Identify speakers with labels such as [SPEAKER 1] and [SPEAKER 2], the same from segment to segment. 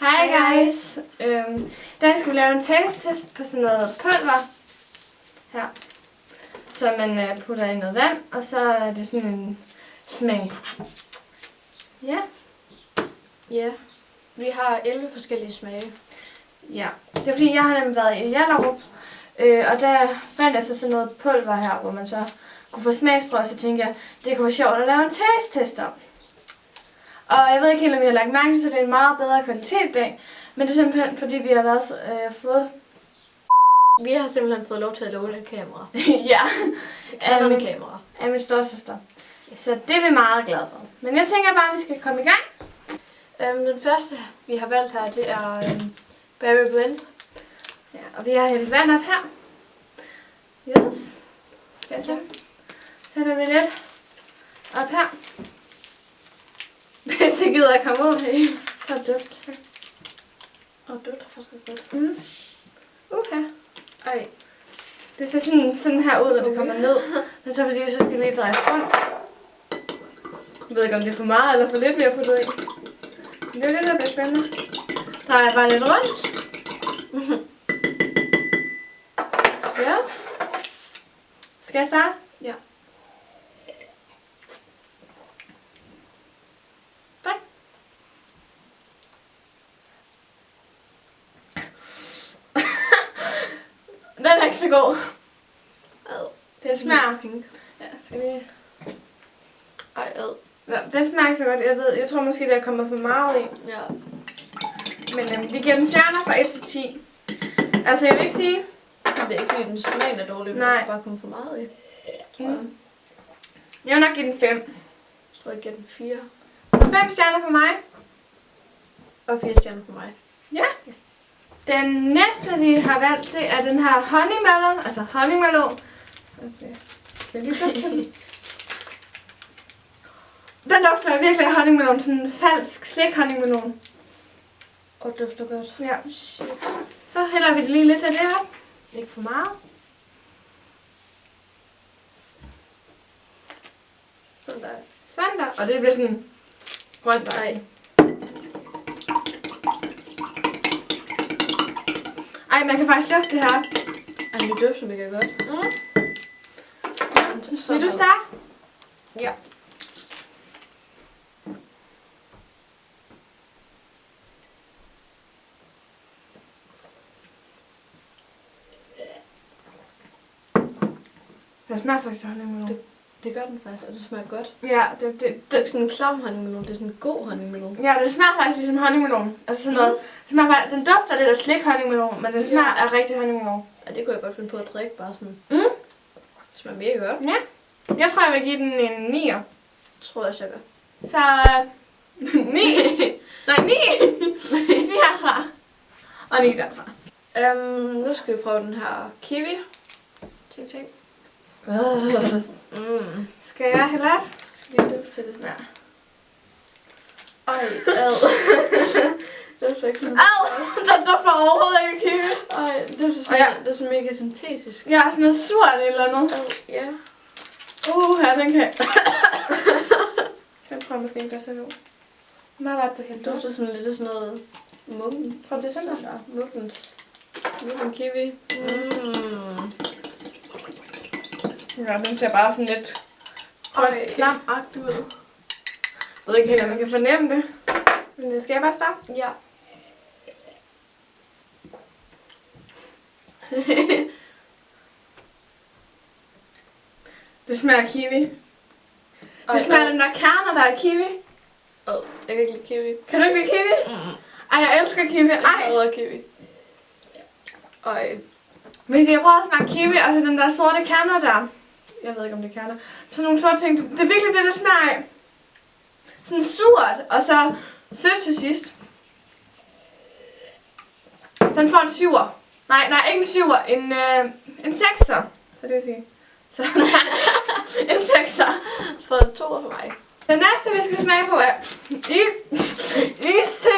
[SPEAKER 1] Hej guys! I dag skal vi lave en taste-test på sådan noget pulver her, så man putter i noget vand, og så er det sådan en smag. Ja.
[SPEAKER 2] Ja, vi har 11 forskellige smage.
[SPEAKER 1] Ja, det er fordi jeg har nemlig været i Hjallerup, og der fandt jeg så sådan noget pulver her, hvor man så kunne få smagsprøve, og så tænkte jeg, det kunne være sjovt at lave en taste-test om. Og jeg ved ikke helt, om vi har lagt mærke til, så det er en meget bedre kvalitet i dag. Men det er simpelthen, fordi vi har været, fået...
[SPEAKER 2] Vi har simpelthen fået lov til at låne et kamera.
[SPEAKER 1] ja.
[SPEAKER 2] Af
[SPEAKER 1] min storsøster. Så det er vi meget glade for. Men jeg tænker bare, at vi skal komme i gang.
[SPEAKER 2] Den første, vi har valgt her, det er Berry Blend.
[SPEAKER 1] Ja, og vi har hældt vand op her. Yes. Skal jeg sætter vi lidt op her. Hvis det gider at komme ud.
[SPEAKER 2] Så er døbt. Og døbt er faktisk godt.
[SPEAKER 1] Ej. Det ser sådan her ud, når det kommer ned. Men så fordi, så skal vi lige dreje rundt. Jeg ved ikke, om det er for meget eller for lidt, vi har puttet i. Men det er det, der bliver spændende. Drejer bare lidt rundt. Yes. Skal jeg starte?
[SPEAKER 2] Ja.
[SPEAKER 1] Tak. Den er ikke så god. Det smager
[SPEAKER 2] pink.
[SPEAKER 1] Ja, skal vi...
[SPEAKER 2] Ej,
[SPEAKER 1] Ja, den smager ikke så godt. Jeg tror måske, der kommer for meget i.
[SPEAKER 2] Ja.
[SPEAKER 1] Men vi giver den stjerner fra 1 til 10. Altså, jeg vil ikke sige...
[SPEAKER 2] Det er ikke fordi, den smagen er dårlig, men
[SPEAKER 1] Nej.
[SPEAKER 2] der bare kommer for meget i. Tror jeg.
[SPEAKER 1] Jeg vil nok give den 5.
[SPEAKER 2] Jeg tror, jeg giver den 4.
[SPEAKER 1] 5 stjerner for mig.
[SPEAKER 2] Og 4 stjerner for mig.
[SPEAKER 1] Ja. Den næste, vi har valgt, det er den her honeymelon. Altså honeymelon. Okay. Skal jeg lige dufte til den? Den lugter virkelig af honeymelon. Sådan en falsk slik honeymelon.
[SPEAKER 2] Og dufter godt.
[SPEAKER 1] Ja.
[SPEAKER 2] Shit.
[SPEAKER 1] Så hælder vi lige lidt af det her. Ikke for meget.
[SPEAKER 2] Sådan der.
[SPEAKER 1] Sådan der. Og det bliver sådan grønt.
[SPEAKER 2] Ej.
[SPEAKER 1] Ej, man kan faktisk lugte det her.
[SPEAKER 2] Ej, det dufter mega godt.
[SPEAKER 1] Vil du starte?
[SPEAKER 2] Ja.
[SPEAKER 1] Det smager faktisk af honeymelon.
[SPEAKER 2] Det gør den faktisk, og det smager godt.
[SPEAKER 1] Ja,
[SPEAKER 2] Det er ikke sådan en klam honeymelon, det er sådan en god honeymelon.
[SPEAKER 1] ja, det smager faktisk ligesom honeymelon. Altså sådan noget. Det smager faktisk, den dufter lidt af slik honeymelon, men det smager af rigtig honeymelon.
[SPEAKER 2] Ja, det kunne jeg godt finde på at drikke, bare sådan.
[SPEAKER 1] Mm.
[SPEAKER 2] Det smager mega godt.
[SPEAKER 1] Ja. Jeg tror, jeg vil give den en 9'er.
[SPEAKER 2] Tror jeg sikkert.
[SPEAKER 1] Så 9. Nej, 9. 9 herfra. Og 9 derfra.
[SPEAKER 2] Nu skal vi prøve den her kiwi. Ting.
[SPEAKER 1] Skal jeg hælde op?
[SPEAKER 2] Skal lige dufte til det.
[SPEAKER 1] Ja.
[SPEAKER 2] Ej, ad. Det var ikke sådan.
[SPEAKER 1] Au! Den dufter overhovedet ikke af kiwi.
[SPEAKER 2] Ej, det er sådan, det er sådan mega syntetisk.
[SPEAKER 1] Ja, sådan noget surt eller noget.
[SPEAKER 2] Ja.
[SPEAKER 1] Her, den kan den tror jeg måske ikke, der ser ud. Meget ret på helt.
[SPEAKER 2] Det dufter sådan lidt af sådan noget muggen.
[SPEAKER 1] Tror du, det er sådan
[SPEAKER 2] der? Muggen kiwi.
[SPEAKER 1] Ja, den ser bare sådan lidt klamagtig ud. Jeg ved ikke helt, om man kan fornemme det. Men skal jeg bare starte?
[SPEAKER 2] Ja.
[SPEAKER 1] Det smager kiwi. Det smager den der kerner, der er kiwi.
[SPEAKER 2] Jeg kan ikke lide kiwi.
[SPEAKER 1] Kan du ikke lide kiwi? Ej, jeg elsker kiwi.
[SPEAKER 2] Jeg hader kiwi. Ej.
[SPEAKER 1] Hvis jeg prøver at smage kiwi, og så den der sorte kerner der. Jeg ved ikke, om det er kerner. Sådan nogle sorte ting. Det er virkelig det smager af. Sådan surt, og så sødt til sidst. Den får en 7'er. Nej, ikke en 7'er. En 6'er. Så det vil sige. Så en 6'er.
[SPEAKER 2] For 2 for mig.
[SPEAKER 1] Den næste, vi skal smage på, er iste.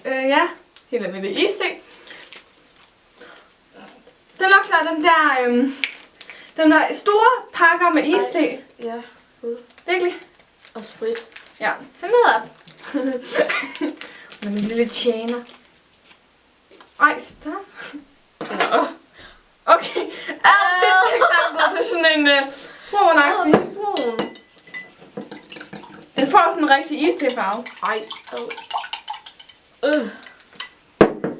[SPEAKER 1] Ja, helt almindelig iste. Den lugter af den der store pakker med iste.
[SPEAKER 2] Ja, ud.
[SPEAKER 1] Virkelig.
[SPEAKER 2] Og sprit.
[SPEAKER 1] Ja, han ned op. Med en lille tjener. Ej, stop.
[SPEAKER 2] Nå.
[SPEAKER 1] Okay. Det er ikke sammen. Det er sådan en brunagtig.
[SPEAKER 2] Brun.
[SPEAKER 1] Den får sådan en rigtig istefarve.
[SPEAKER 2] Ej.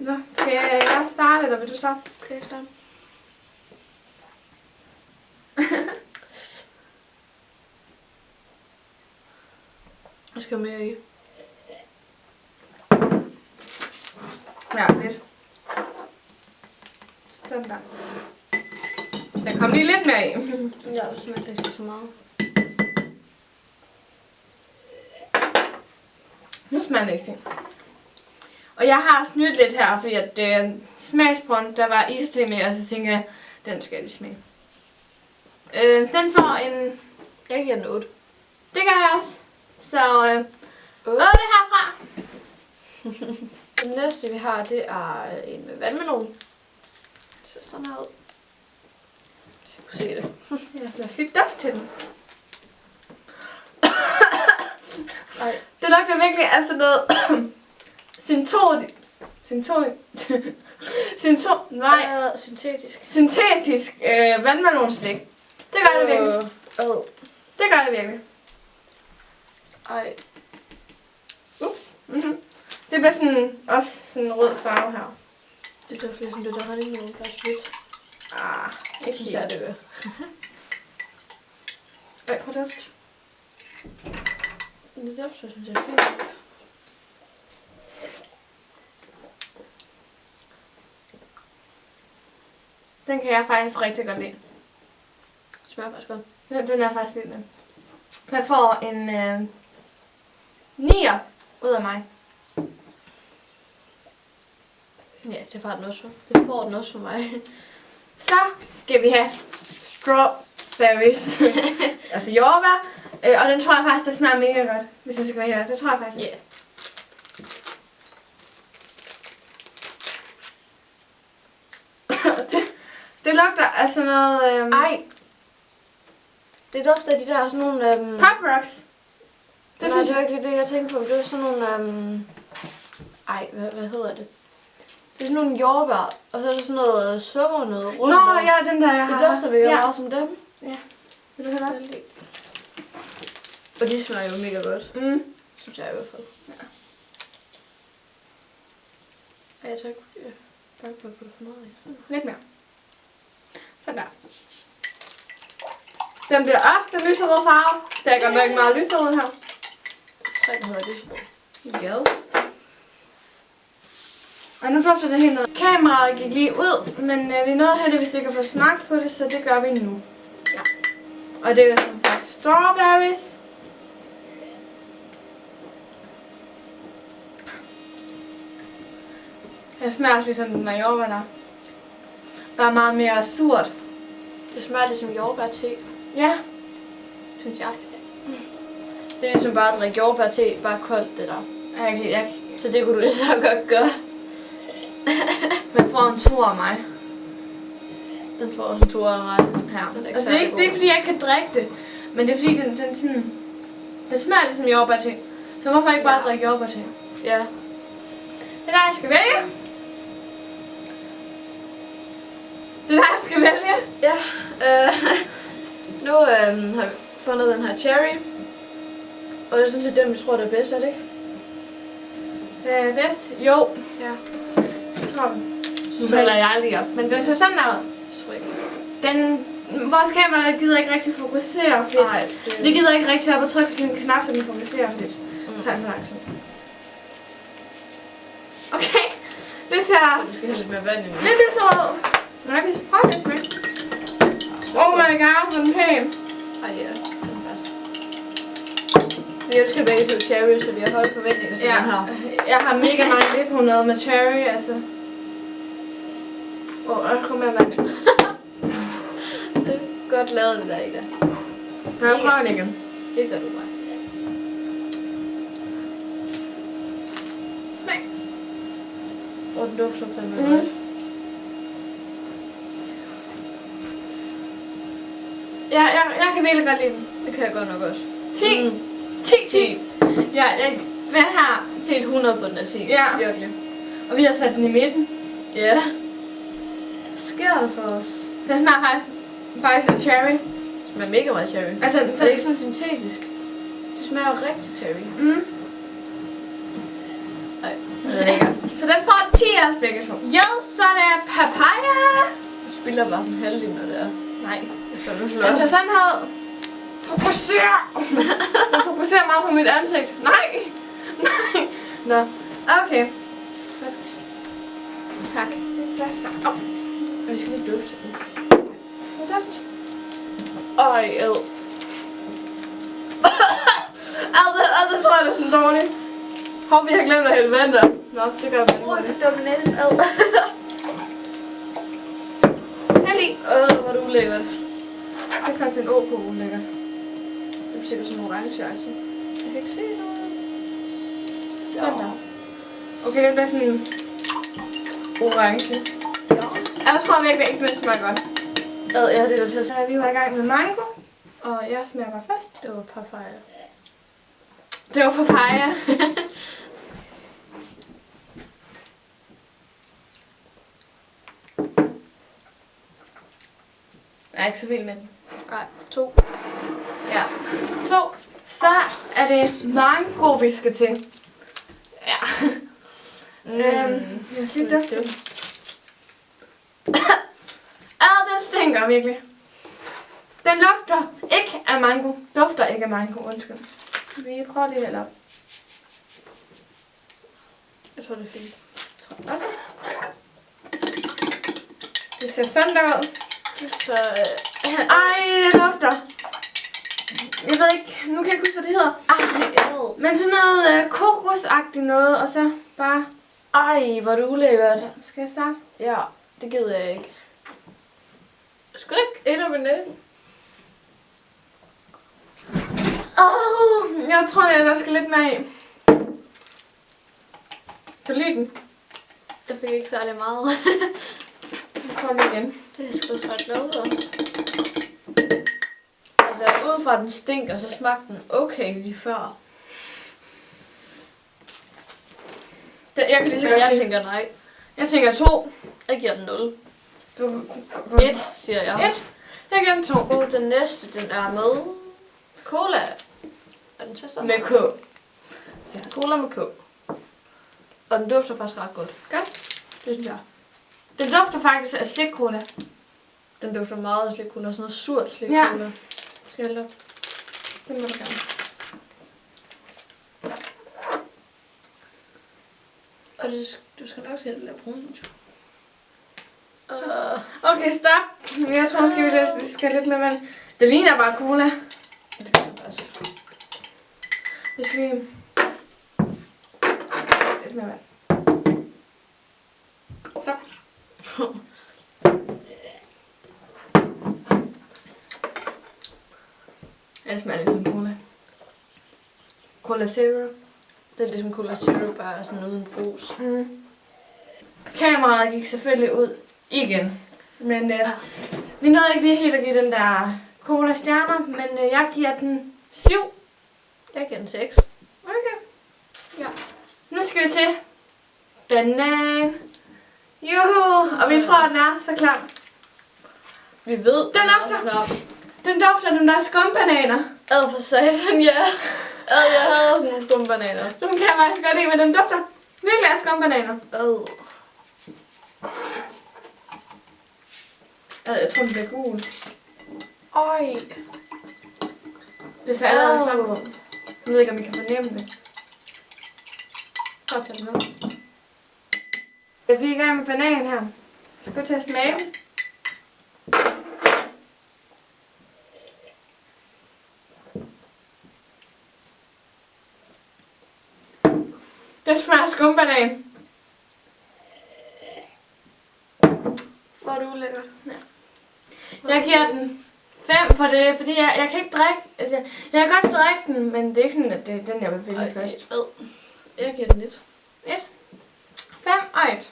[SPEAKER 1] Så skal jeg starte, eller vil du så?
[SPEAKER 2] Skal jeg starte? Jeg skal mere i.
[SPEAKER 1] Ja, lidt. Sådan der. Der kom lige lidt mere i.
[SPEAKER 2] Ja, det smager ikke så meget.
[SPEAKER 1] Nu smager det ikke ting. Og jeg har snydt lidt her, fordi at smagsbrønd, der var iste med, og så tænker jeg, den skal lige smage. Den får en...
[SPEAKER 2] Jeg giver den 8.
[SPEAKER 1] Det gør jeg også. Så 8 herfra.
[SPEAKER 2] Den næste vi har, det er en med vandmelon. Så sådan her ud. Så kunne se det.
[SPEAKER 1] Ja, lad os lige duft til den.
[SPEAKER 2] Ej.
[SPEAKER 1] Det lugter virkelig af sådan noget syntetisk vandmelonstik. Det gør det virkelig. Det gør det virkelig.
[SPEAKER 2] Ej.
[SPEAKER 1] Ups. Det bliver sådan, også sådan en rød farve her.
[SPEAKER 2] Det dufter sådan lidt af honeymelon faktisk lidt.
[SPEAKER 1] Ikke
[SPEAKER 2] synes jeg,
[SPEAKER 1] helt.
[SPEAKER 2] det gør.
[SPEAKER 1] Ej, prøv duft.
[SPEAKER 2] Det dufter, synes jeg er fint.
[SPEAKER 1] Den kan jeg faktisk rigtig godt lide.
[SPEAKER 2] Det smager faktisk godt.
[SPEAKER 1] Den er faktisk vild. Den får en 9'er ud af mig.
[SPEAKER 2] Ja, det får den også. Det får den også for mig.
[SPEAKER 1] Så skal vi have strawberries. Altså jordbær. Og den tror jeg faktisk, der smager mega godt. Hvis jeg skal være her. Det tror jeg faktisk.
[SPEAKER 2] Ja.
[SPEAKER 1] Det lugter af sådan noget...
[SPEAKER 2] Ej. Det dufter af de der sådan nogle...
[SPEAKER 1] Pop Rocks.
[SPEAKER 2] Det synes jeg ikke det, jeg tænkte på. Det var sådan nogle... Ej, hvad hedder det? Det er sådan nogle jordbær, og så er der sådan noget sukker og noget rundt.
[SPEAKER 1] Nå, ja, den der jeg har.
[SPEAKER 2] Det dufter virkelig meget som dem.
[SPEAKER 1] Ja. Vil du have det?
[SPEAKER 2] Og de smager jo mega godt. Synes jeg i hvert fald.
[SPEAKER 1] Ja.
[SPEAKER 2] Ej, jeg tror ikke, jeg kan ikke putte for meget i. Sådan.
[SPEAKER 1] Lidt mere. Sådan der. Den bliver også den lyserøde farve. Det er godt nok meget lyserød her.
[SPEAKER 2] Jeg tror ikke, den hedder lyserød.
[SPEAKER 1] Ja. Og nu dufter det helt noget. Kameraet gik lige ud, men vi nåede heldigvis ikke at få smagt på det, så det gør vi nu.
[SPEAKER 2] Ja.
[SPEAKER 1] Og det er som sagt strawberries. Det smager også ligesom den der jordbær der. Bare meget mere surt.
[SPEAKER 2] Det smager ligesom jordbær-te,
[SPEAKER 1] Ja.
[SPEAKER 2] synes jeg. Det er ligesom bare at drikke jordbær-te, bare koldt det der.
[SPEAKER 1] Jeg
[SPEAKER 2] Så det kunne du så godt gøre.
[SPEAKER 1] Man får en tur af mig.
[SPEAKER 2] Den får også en tur af mig.
[SPEAKER 1] Ja.
[SPEAKER 2] Den er ikke
[SPEAKER 1] Altså, det er
[SPEAKER 2] særlig
[SPEAKER 1] ikke fordi, jeg ikke kan drikke det. Men det er fordi, den sådan... Den smager ligesom jordbær til. Så hvorfor ikke bare drikke jordbær til?
[SPEAKER 2] Ja.
[SPEAKER 1] Det er der, jeg skal vælge. Det er der, jeg skal vælge.
[SPEAKER 2] Ja. Nu har vi fundet den her cherry. Og det er sådan set den, vi tror, der er bedst, er det ikke?
[SPEAKER 1] Det er bedst. Jo,
[SPEAKER 2] Ja.
[SPEAKER 1] det tror jeg. Nu hælder jeg lige op. Men den ser sådan der ud. Den... Vores kamera gider ikke rigtig fokusere, fordi
[SPEAKER 2] Nej,
[SPEAKER 1] det gider ikke rigtig op og trykke på sin knap, så den fokuserer lidt. Tak for langsomt. Okay, det ser
[SPEAKER 2] Vi skal hælde lidt mere vand i nu.
[SPEAKER 1] lidt lyserød. Men jeg kan prøve det smag. Oh my god, hvor er den pæn.
[SPEAKER 2] Ej, ja. Den er faktisk. Vi elsker begge to cherry, så vi har høje forventninger til den her.
[SPEAKER 1] Jeg har mega mange lidt på noget med cherry, altså. Der kommer mere vand ind.
[SPEAKER 2] Det er godt lavet det der, Ida.
[SPEAKER 1] Jeg prøver den igen.
[SPEAKER 2] Det gør du bare.
[SPEAKER 1] Smag.
[SPEAKER 2] Og den dufter fandme godt.
[SPEAKER 1] Jeg kan virkelig godt lide den.
[SPEAKER 2] Det kan jeg godt nok også.
[SPEAKER 1] 10. 10. Ja, den her.
[SPEAKER 2] Helt 100 på den er 10.
[SPEAKER 1] Ja.
[SPEAKER 2] Virkelig.
[SPEAKER 1] Og vi har sat den i midten.
[SPEAKER 2] Ja. Hvad sker der for os?
[SPEAKER 1] Den smager faktisk af cherry.
[SPEAKER 2] Det smager mega meget cherry.
[SPEAKER 1] Altså,
[SPEAKER 2] Det er ikke sådan syntetisk. Det smager rigtig cherry.
[SPEAKER 1] Mm.
[SPEAKER 2] Ej, det er lækkert.
[SPEAKER 1] Så den får 10 af os begge to. Ja, så er det papaya.
[SPEAKER 2] Du spiller bare sådan halvdelen af det er.
[SPEAKER 1] Nej.
[SPEAKER 2] Det er fandme flot.
[SPEAKER 1] Altså sådan her. Fokuser! Jeg fokuserer meget på mit ansigt. Nej! Nej! Nå, okay. Værsgo.
[SPEAKER 2] Tak.
[SPEAKER 1] Et glas så. Au.
[SPEAKER 2] Vi skal lige dufte den.
[SPEAKER 1] Det er duft.
[SPEAKER 2] Ej, ad.
[SPEAKER 1] Det tror jeg, det er sådan dårligt. Hov, vi har glemt at hælde vand op. Nå, det gør vi
[SPEAKER 2] Åh,
[SPEAKER 1] ikke.
[SPEAKER 2] det er næsten ad.
[SPEAKER 1] Hæld i.
[SPEAKER 2] Hvor er det ulækkert.
[SPEAKER 1] Det er sådan set OK ulækkert.
[SPEAKER 2] Det er sikkert sådan en orange altså. Jeg kan ikke se noget.
[SPEAKER 1] Sådan der. Okay, det bliver sådan en orange.
[SPEAKER 2] Ja.
[SPEAKER 1] Jeg tror virkelig ikke, det smager godt.
[SPEAKER 2] Ja, det er det.
[SPEAKER 1] Så vi var i gang med mango, og jeg smager bare først.
[SPEAKER 2] Det var papaya.
[SPEAKER 1] Det var papaya. Jeg er ikke så vild med den.
[SPEAKER 2] Nej, 2.
[SPEAKER 1] Ja. 2. Så er det mango, vi skal til. Ja. Jeg skal lige dufte den. Den stinker virkelig. Den lugter ikke af mango. Dufter ikke af mango, undskyld. Vi prøver lige lidt op.
[SPEAKER 2] Jeg tror, det er fint.
[SPEAKER 1] Okay. Det ser sådan der ud.
[SPEAKER 2] Så,
[SPEAKER 1] Ej, det lugter. Jeg ved ikke, nu kan jeg ikke huske, hvad det hedder. Men sådan noget kokosagtigt noget, og så bare...
[SPEAKER 2] Ej, hvor er det ulækkert.
[SPEAKER 1] Skal jeg starte?
[SPEAKER 2] Ja, det gider jeg ikke. Skal du ikke ind og benætte?
[SPEAKER 1] Jeg tror, der skal lidt mere i. Kan du lide den?
[SPEAKER 2] Jeg fik ikke særlig meget.
[SPEAKER 1] Jeg prøver lige igen.
[SPEAKER 2] Det er sgu ret glad for. Altså, udefra at den stinker, så smagte den okay lige før.
[SPEAKER 1] Jeg kan lige så
[SPEAKER 2] Men
[SPEAKER 1] godt
[SPEAKER 2] jeg
[SPEAKER 1] sige.
[SPEAKER 2] tænker nej.
[SPEAKER 1] Jeg tænker 2.
[SPEAKER 2] Jeg giver den 0.
[SPEAKER 1] 1.
[SPEAKER 2] 1, siger jeg.
[SPEAKER 1] 1. Jeg giver den 2.
[SPEAKER 2] Og den næste, den er med cola. Er den til sådan?
[SPEAKER 1] Med K.
[SPEAKER 2] Cola med K. Og den dufter faktisk ret godt.
[SPEAKER 1] Godt.
[SPEAKER 2] Det synes jeg.
[SPEAKER 1] Den dufter faktisk af slikcola.
[SPEAKER 2] Den dufter meget af slikcola. Sådan noget surt slikcola.
[SPEAKER 1] Ja.
[SPEAKER 2] Skal jeg hælde op?
[SPEAKER 1] Det må du gerne.
[SPEAKER 2] Og det, du skal nok sætte det der brun.
[SPEAKER 1] Okay, stop. Jeg tror måske, vi skal lidt med vand. Det ligner bare cola.
[SPEAKER 2] Det kan jeg også.
[SPEAKER 1] Hvis vi... Lidt mere vand. Så. Det smager ligesom cola. Cola Zero.
[SPEAKER 2] Det er ligesom Cola Zero, bare sådan uden brus.
[SPEAKER 1] Kameraet gik selvfølgelig ud igen. Men vi nåede ikke lige helt at give den der cola stjerner, men jeg giver den 7.
[SPEAKER 2] Jeg giver den 6.
[SPEAKER 1] Okay.
[SPEAKER 2] Ja.
[SPEAKER 1] Nu skal vi til banan. Juhu! Og vi tror, at den er så klar.
[SPEAKER 2] Vi ved,
[SPEAKER 1] Den lugter. Den dufter af den der skumbananer.
[SPEAKER 2] Ad for satan, ja. Jeg havde sådan nogle skumbananer.
[SPEAKER 1] Dem kan jeg faktisk godt lide, men den dufter virkelig af skumbananer. Jeg tror, den bliver gul.
[SPEAKER 2] Øj.
[SPEAKER 1] Det ser allerede klart ud. Jeg ved ikke, om I kan fornemme det. Prøv at tage den op. Vi er i gang med bananen her. Jeg skal til at smage den. Det smager skumbanan.
[SPEAKER 2] Hvor er du ulækker.
[SPEAKER 1] Ja. Jeg giver den 5 for det, fordi jeg kan ikke drikke. Altså, jeg kan godt drikke den, men det er ikke sådan, at det er den, jeg vil vælge først.
[SPEAKER 2] Jeg giver den 1.
[SPEAKER 1] 5 og 1.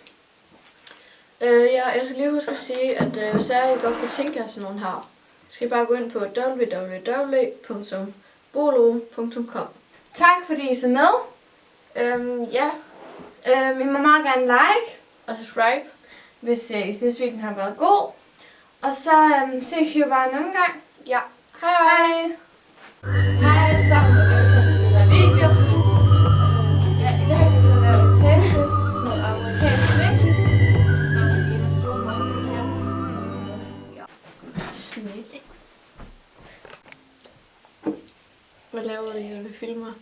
[SPEAKER 2] Jeg skal lige huske at sige, at hvis jeg godt kunne tænke jer sådan nogle her, skal I bare gå ind på www.bolo.com.
[SPEAKER 1] Tak fordi I så med.
[SPEAKER 2] Ja,
[SPEAKER 1] Vi må meget gerne like.
[SPEAKER 2] og subscribe.
[SPEAKER 1] hvis I synes, videoen har været god. Og så ses vi jo bare en anden gang.
[SPEAKER 2] Ja. Hej.
[SPEAKER 1] Hej. Hej alle sammen, og velkommen til den her video. Ja, i dag skal vi lave en taletest på amerikansk slik. Sammen med en stor måde her. Ja. Snit.
[SPEAKER 2] Hvad laver I, når vi filmer?